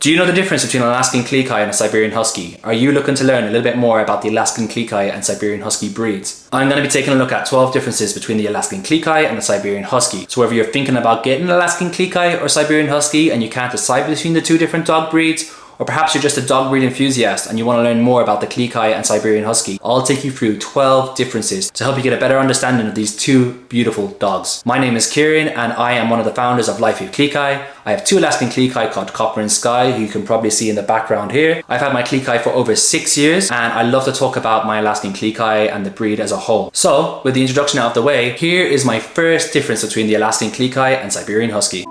Do you know the difference between an Alaskan Klee Kai and a Siberian Husky? Are you looking to learn a little bit more about the Alaskan Klee Kai and Siberian Husky breeds? I'm going to be taking a look at 12 differences between the Alaskan Klee Kai and the Siberian Husky. So whether you're thinking about getting an Alaskan Klee Kai or Siberian Husky and you can't decide between the two different dog breeds, or perhaps you're just a dog breed enthusiast and you want to learn more about the Klee Kai and Siberian Husky, I'll take you through 12 differences to help you get a better understanding of these two beautiful dogs. My name is Kieran and I am one of the founders of Life with Klee Kai. I have two Alaskan Klee Kai called Copper and Sky, who you can probably see in the background here. I've had my Klee Kai for over 6 years and I love to talk about my Alaskan Klee Kai and the breed as a whole. So with the introduction out of the way, here is my first difference between the Alaskan Klee Kai and Siberian Husky.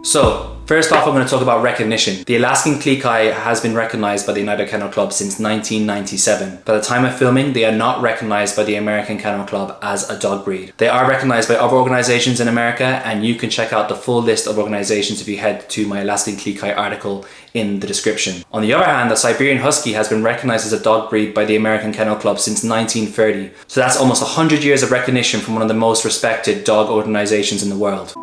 So, first off, I'm going to talk about recognition. The Alaskan Klee Kai has been recognized by the United Kennel Club since 1997. By the time of filming, they are not recognized by the American Kennel Club as a dog breed. They are recognized by other organizations in America, and you can check out the full list of organizations if you head to my Alaskan Klee Kai article in the description. On the other hand, the Siberian Husky has been recognized as a dog breed by the American Kennel Club since 1930. So that's almost 100 years of recognition from one of the most respected dog organizations in the world.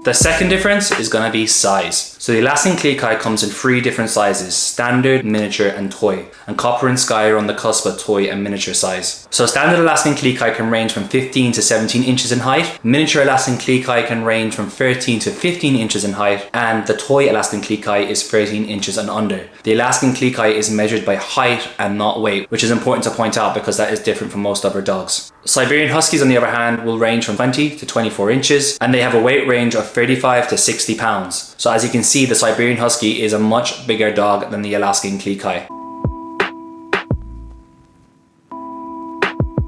The second difference is going to be size. So the Alaskan Klee Kai comes in 3 different sizes: standard, miniature and toy. And Copper and Sky are on the cusp of toy and miniature size. So standard Alaskan Klee Kai can range from 15 to 17 inches in height. Miniature Alaskan Klee Kai can range from 13 to 15 inches in height. And the toy Alaskan Klee Kai is 13 inches and under. The Alaskan Klee Kai is measured by height and not weight, which is important to point out because that is different from most other dogs. Siberian Huskies, on the other hand, will range from 20 to 24 inches and they have a weight range of 35 to 60 pounds. So as you can see, the Siberian Husky is a much bigger dog than the Alaskan Klee Kai.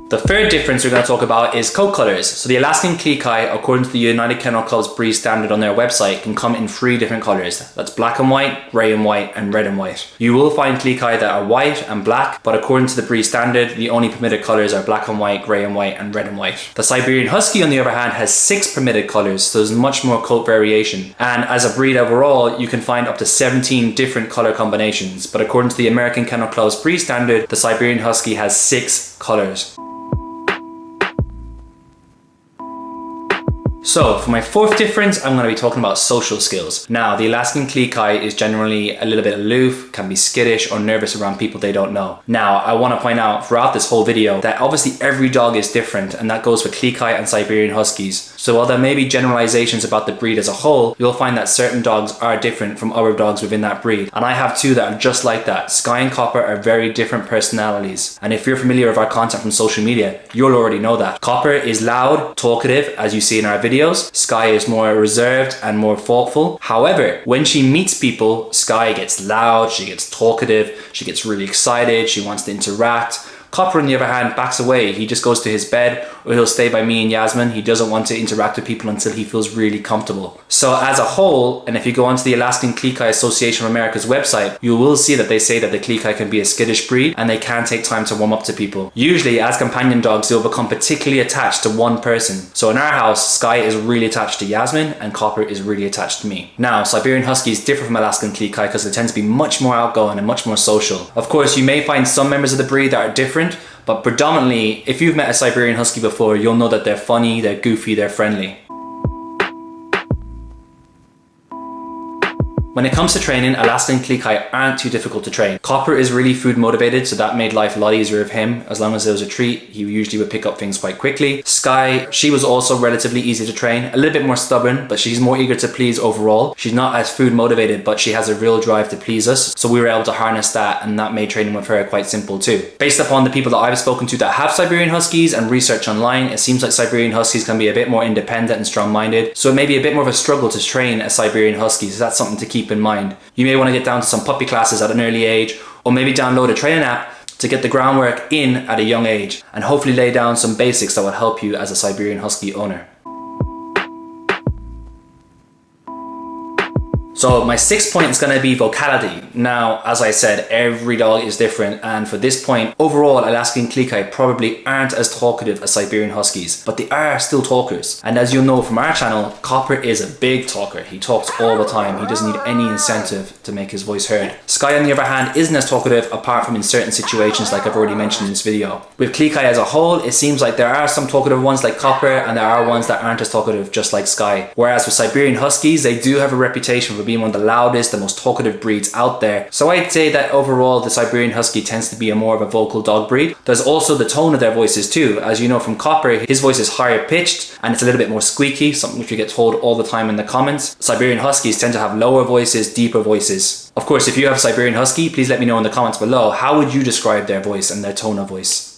The third difference we're going to talk about is coat colors. So the Alaskan Klee Kai, according to the United Kennel Club's breed standard on their website, can come in 3 different colors. That's black and white, grey and white, and red and white. You will find Klee Kai that are white and black, but according to the breed standard, the only permitted colors are black and white, grey and white, and red and white. The Siberian Husky, on the other hand, has 6 permitted colors, so there's much more coat variation. And as a breed overall, you can find up to 17 different color combinations, but according to the American Kennel Club's breed standard, the Siberian Husky has 6 colors. So for my fourth difference, I'm going to be talking about social skills. Now, the Alaskan Klee Kai is generally a little bit aloof, can be skittish or nervous around people they don't know. Now, I want to point out throughout this whole video that obviously every dog is different, and that goes for Klee Kai and Siberian Huskies. So while there may be generalizations about the breed as a whole, you'll find that certain dogs are different from other dogs within that breed. And I have 2 that are just like that. Sky and Copper are very different personalities. And if you're familiar with our content from social media, you'll already know that. Copper is loud, talkative, as you see in our videos. Sky is more reserved and more thoughtful. However, when she meets people, Sky gets loud, she gets talkative, she gets really excited, she wants to interact. Copper, on the other hand, backs away. He just goes to his bed, or he'll stay by me and Yasmin. He doesn't want to interact with people until he feels really comfortable. So as a whole, and if you go onto the Alaskan Klee Kai Association of America's website, you will see that they say that the Klee Kai can be a skittish breed and they can take time to warm up to people. Usually, as companion dogs, they'll become particularly attached to one person. So in our house, Sky is really attached to Yasmin and Copper is really attached to me. Now, Siberian Huskies differ from Alaskan Klee Kai because they tend to be much more outgoing and much more social. Of course, you may find some members of the breed that are different, but predominantly, if you've met a Siberian Husky before, you'll know that they're funny, they're goofy, they're friendly. When it comes to training, Alaskan Klee Kai aren't too difficult to train. Copper is really food motivated, so that made life a lot easier with him. As long as there was a treat, he usually would pick up things quite quickly. Sky, she was also relatively easy to train, a little bit more stubborn, but she's more eager to please overall. She's not as food motivated, but she has a real drive to please us, so we were able to harness that, and that made training with her quite simple too. Based upon the people that I've spoken to that have Siberian Huskies and research online, it seems like Siberian Huskies can be a bit more independent and strong-minded, so it may be a bit more of a struggle to train a Siberian Husky, so that's something to keep in mind. You may want to get down to some puppy classes at an early age, or maybe download a training app to get the groundwork in at a young age, and hopefully lay down some basics that will help you as a Siberian Husky owner. So my 6th point is going to be vocality. Now, as I said, every dog is different, and for this point, overall, Alaskan Klee Kai probably aren't as talkative as Siberian Huskies, but they are still talkers. And as you'll know from our channel, Copper is a big talker. He talks all the time. He doesn't need any incentive to make his voice heard. Sky, on the other hand, isn't as talkative apart from in certain situations like I've already mentioned in this video. With Klee Kai as a whole, it seems like there are some talkative ones like Copper, and there are ones that aren't as talkative just like Sky. Whereas with Siberian Huskies, they do have a reputation for being one of the loudest, the most talkative breeds out there. So I'd say that overall the Siberian Husky tends to be a more of a vocal dog breed. There's also the tone of their voices too. As you know from Copper, his voice is higher pitched and it's a little bit more squeaky, something which we get told all the time in the comments. Siberian Huskies tend to have lower voices, deeper voices. Of course, if you have Siberian Husky, please let me know in the comments below, how would you describe their voice and their tone of voice?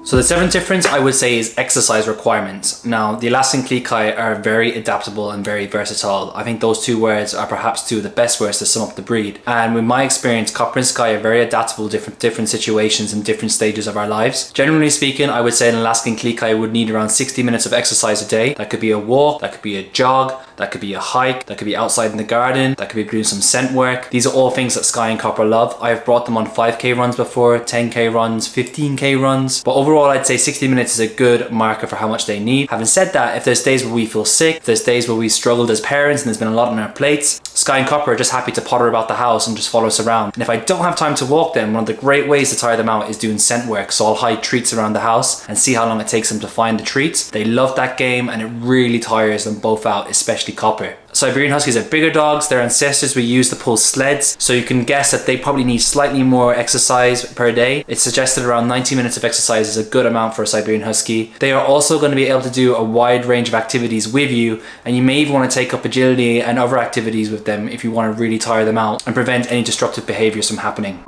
So the 7th difference I would say is exercise requirements. Now, the Alaskan Klee Kai are very adaptable and very versatile. I think those two words are perhaps two of the best words to sum up the breed. And with my experience, Copper and Sky are very adaptable to different situations and different stages of our lives. Generally speaking, I would say an Alaskan Klee Kai would need around 60 minutes of exercise a day. That could be a walk, that could be a jog, that could be a hike, that could be outside in the garden, that could be doing some scent work. These are all things that Sky and Copper love. I've brought them on 5k runs before, 10k runs, 15k runs. But overall, I'd say 60 minutes is a good marker for how much they need. Having said that, if there's days where we feel sick, if there's days where we struggled as parents and there's been a lot on our plates, Sky and Copper are just happy to potter about the house and just follow us around. And if I don't have time to walk them, one of the great ways to tire them out is doing scent work. So I'll hide treats around the house and see how long it takes them to find the treats. They love that game and it really tires them both out, especially Copper. Siberian Huskies are bigger dogs. Their ancestors were used to pull sleds, so you can guess that they probably need slightly more exercise per day. It's suggested around 90 minutes of exercise is a good amount for a Siberian Husky. They are also going to be able to do a wide range of activities with you, and you may even want to take up agility and other activities with them if you want to really tire them out and prevent any destructive behaviors from happening.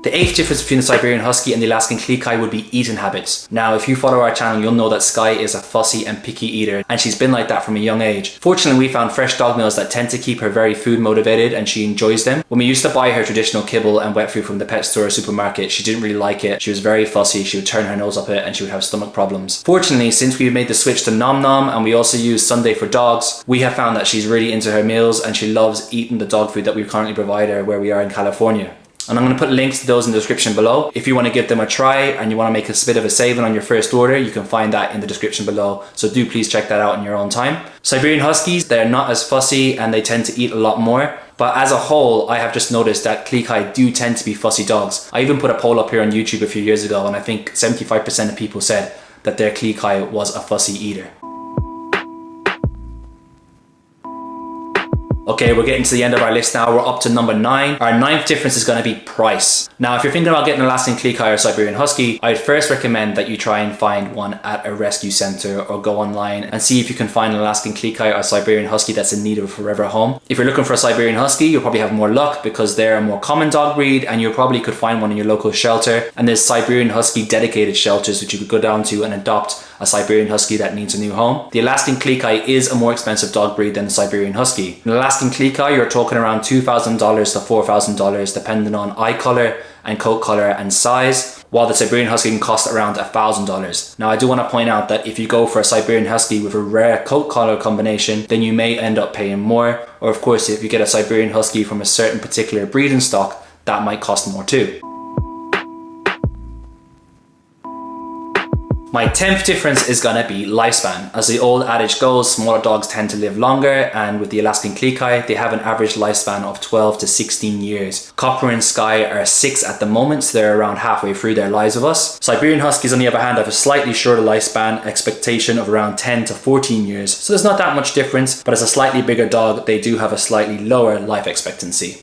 The 8th difference between the Siberian Husky and the Alaskan Klee Kai would be eating habits. Now, if you follow our channel, you'll know that Sky is a fussy and picky eater, and she's been like that from a young age. Fortunately, we found fresh dog meals that tend to keep her very food motivated and she enjoys them. When we used to buy her traditional kibble and wet food from the pet store or supermarket, she didn't really like it. She was very fussy, she would turn her nose up it and she would have stomach problems. Fortunately, since we've made the switch to Nom Nom and we also use Sunday for dogs, we have found that she's really into her meals and she loves eating the dog food that we currently provide her where we are in California. And I'm going to put links to those in the description below. If you want to give them a try and you want to make a bit of a saving on your first order, you can find that in the description below. So do please check that out in your own time. Siberian Huskies, they're not as fussy and they tend to eat a lot more. But as a whole, I have just noticed that Klee Kai do tend to be fussy dogs. I even put a poll up here on YouTube a few years ago and I think 75% of people said that their Klee Kai was a fussy eater. Okay, we're getting to the end of our list now. We're up to number 9. Our 9th difference is going to be price. Now, if you're thinking about getting an Alaskan Klee Kai or Siberian Husky, I'd first recommend that you try and find one at a rescue center or go online and see if you can find an Alaskan Klee Kai or Siberian Husky that's in need of a forever home. If you're looking for a Siberian Husky, you'll probably have more luck because they're a more common dog breed and you probably could find one in your local shelter. And there's Siberian Husky dedicated shelters which you could go down to and adopt a Siberian Husky that needs a new home. The Alaskan Klee Kai is a more expensive dog breed than the Siberian Husky. An Alaskan Klee Kai, you're talking around $2,000 to $4,000 depending on eye color and coat color and size, while the Siberian Husky can cost around $1,000. Now I do want to point out that if you go for a Siberian Husky with a rare coat color combination, then you may end up paying more, or of course if you get a Siberian Husky from a certain particular breeding stock, that might cost more too. My 10th difference is gonna be lifespan. As the old adage goes, smaller dogs tend to live longer, and with the Alaskan Klee Kai, they have an average lifespan of 12 to 16 years. Copper and Sky are 6 at the moment, so they're around halfway through their lives with us. Siberian Huskies, on the other hand, have a slightly shorter lifespan, expectation of around 10 to 14 years. So there's not that much difference, but as a slightly bigger dog, they do have a slightly lower life expectancy.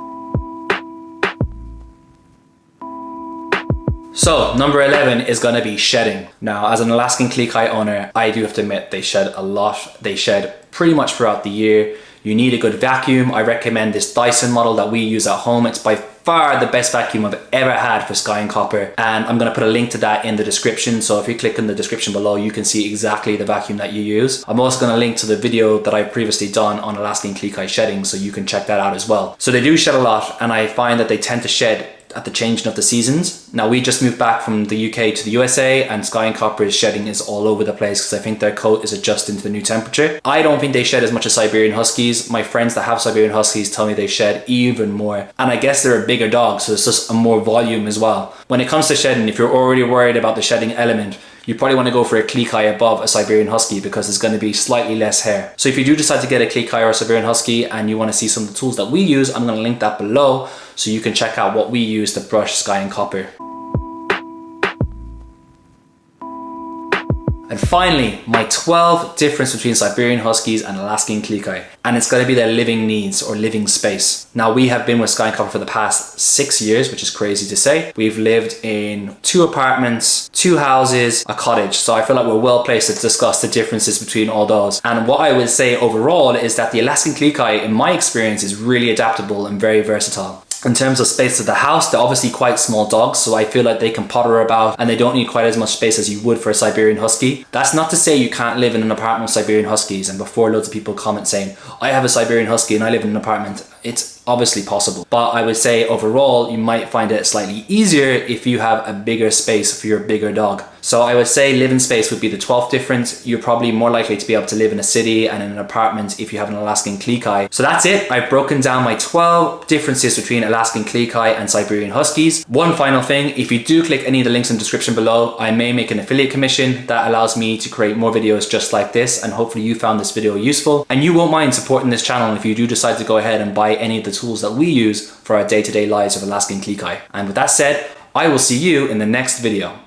So, number 11 is going to be shedding. Now, as an Alaskan Klee Kai owner, I do have to admit they shed a lot. They shed pretty much throughout the year. You need a good vacuum. I recommend this Dyson model that we use at home. It's by far the best vacuum I've ever had for Sky and Copper. And I'm going to put a link to that in the description. So if you click in the description below, you can see exactly the vacuum that you use. I'm also going to link to the video that I've previously done on Alaskan Klee Kai shedding, so you can check that out as well. So they do shed a lot, and I find that they tend to shed at the changing of the seasons. Now we just moved back from the UK to the USA, and Skye and Copper's shedding is all over the place because I think their coat is adjusting to the new temperature. I don't think they shed as much as Siberian Huskies. My friends that have Siberian Huskies tell me they shed even more. And I guess they're a bigger dog, so it's just a more volume as well. When it comes to shedding, if you're already worried about the shedding element, you probably want to go for a Klee Kai above a Siberian Husky because there's going to be slightly less hair. So if you do decide to get a Klee Kai or a Siberian Husky and you want to see some of the tools that we use, I'm going to link that below so you can check out what we use to brush Skye and Copper. And finally, my 12 difference between Siberian Huskies and Alaskan Klee Kai. And it's going to be their living needs or living space. Now we have been with Skye and Copper for the past 6 years, which is crazy to say. We've lived in 2 apartments, 2 houses, a cottage. So I feel like we're well placed to discuss the differences between all those. And what I would say overall is that the Alaskan Klee Kai, in my experience, is really adaptable and very versatile. In terms of space of the house, they're obviously quite small dogs, so I feel like they can potter about and they don't need quite as much space as you would for a Siberian Husky. That's not to say you can't live in an apartment with Siberian Huskies, and before loads of people comment saying, I have a Siberian Husky and I live in an apartment. It's obviously possible, but I would say overall you might find it slightly easier if you have a bigger space for your bigger dog. So I would say living space would be the 12th difference. You're probably more likely to be able to live in a city and in an apartment if you have an Alaskan Klee Kai. So that's it. I've broken down my 12 differences between Alaskan Klee Kai and Siberian Huskies. One final thing, if you do click any of the links in the description below, I may make an affiliate commission that allows me to create more videos just like this, and hopefully you found this video useful. And you won't mind supporting this channel if you do decide to go ahead and buy any of the tools that we use for our day-to-day lives of Alaskan Klee Kai. And with that said, I will see you in the next video.